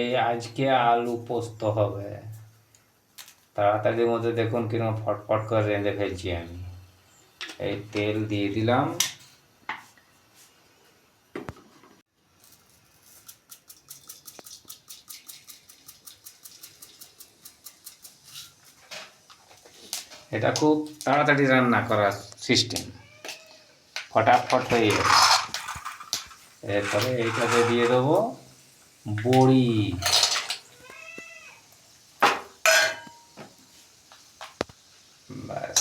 এই আজকে আলু পোস্ত হবে। তাড়াতাড়ির মধ্যে দেখুন কিরকম ফটফট করে রেঁধে ফেলছি আমি। এই তেল দিয়ে দিলাম, এটা খুব তাড়াতাড়ি রান্না করার সিস্টেম, ফটাফট হয়ে যাবে। এরপরে এইটাতে দিয়ে দেবো বড়ি। ব্যাস,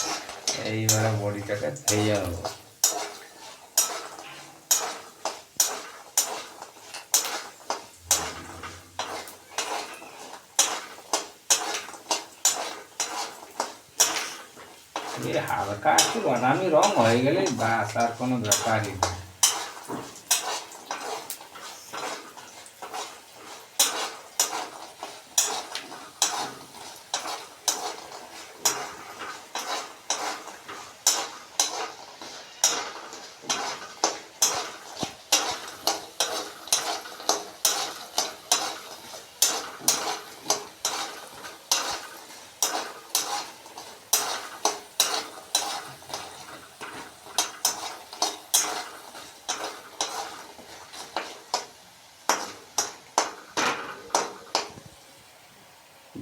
এইবারে বড়িটাকে ভেজে নেবো। হালকা একটু বাদামি রং হয়ে গেলেই বাস, আর কোনো ব্যাপারই না।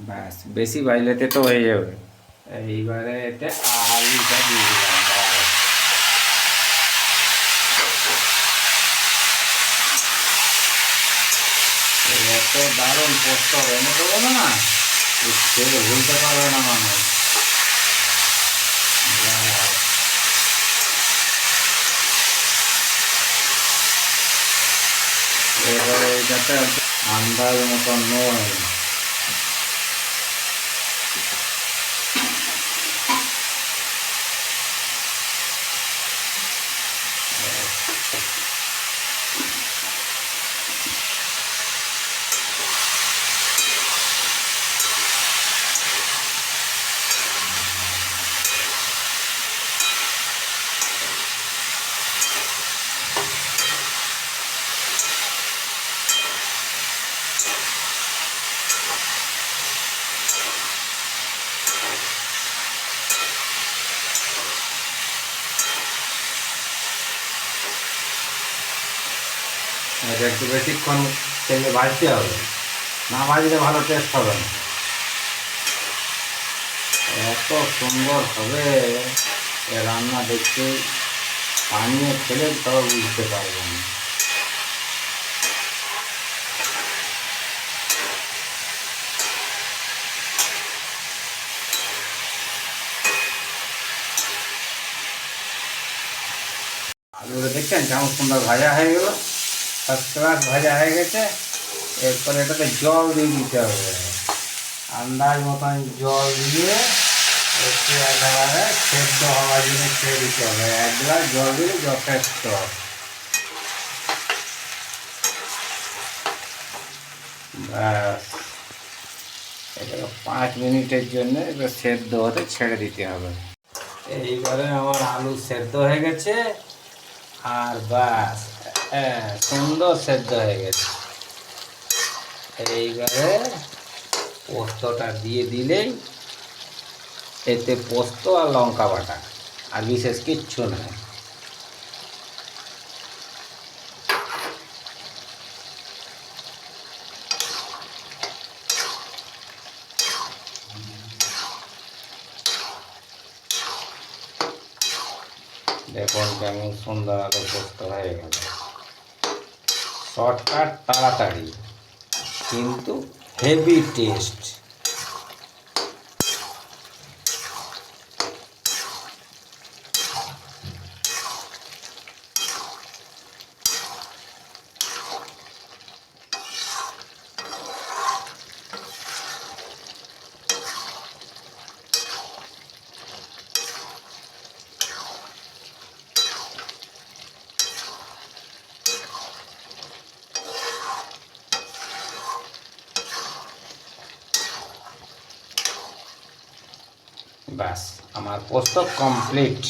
ব্যাস, বেশি বাইলেতে তো হয়ে যাবে। এইবারে এতে আলুটা দিয়ে দিলাম। এত দারুণ পোস্ত এনে দেবো না, খেয়ে ভুলতে পারবে না মানুষ। এবারে এটাতে আন্দাজ মতন নয়, এটা একটু বেশিক্ষণ তেলে ভাজতে হবে, না ভাজলে ভালো টেস্ট হবে না। এত সুন্দর হবে এ রান্না, দেখতে বানিয়ে খেলে তবে বুঝতে পারবেন। আলুটা দেখছেন কেমন সুন্দর ভাজা হয়ে গেল, ফার্স্ট ক্লাস ভাজা হয়ে গেছে। এরপরে এটাতে জল দিয়ে দিতে হবে, আন্দাজ মতন জল দিয়ে একটু একেবারে সেদ্ধ হওয়ার জন্য ছেড়ে দিতে হবে। 1 গ্লাস জল দিলে যথেষ্ট। ব্যাস, এটাকে 5 মিনিটের জন্য এটা সেদ্ধ হতে ছেড়ে দিতে হবে। এইবারে আমার আলু সেদ্ধ হয়ে গেছে, আর বাস সুন্দর সেদ্ধ হয়ে গেছে। এইবারে পোস্তটা দিয়ে দিলেই, এতে পোস্ত আর লঙ্কা বাটা, আর বিশেষ কিচ্ছু নয়। দেখুন কেমন সুন্দর আলু পোস্ত হয়ে গেল। শর্টকাট, তাড়াতাড়ি, কিন্তু হেভি টেস্ট। ব্যাস, আমার পোস্ত কমপ্লিট।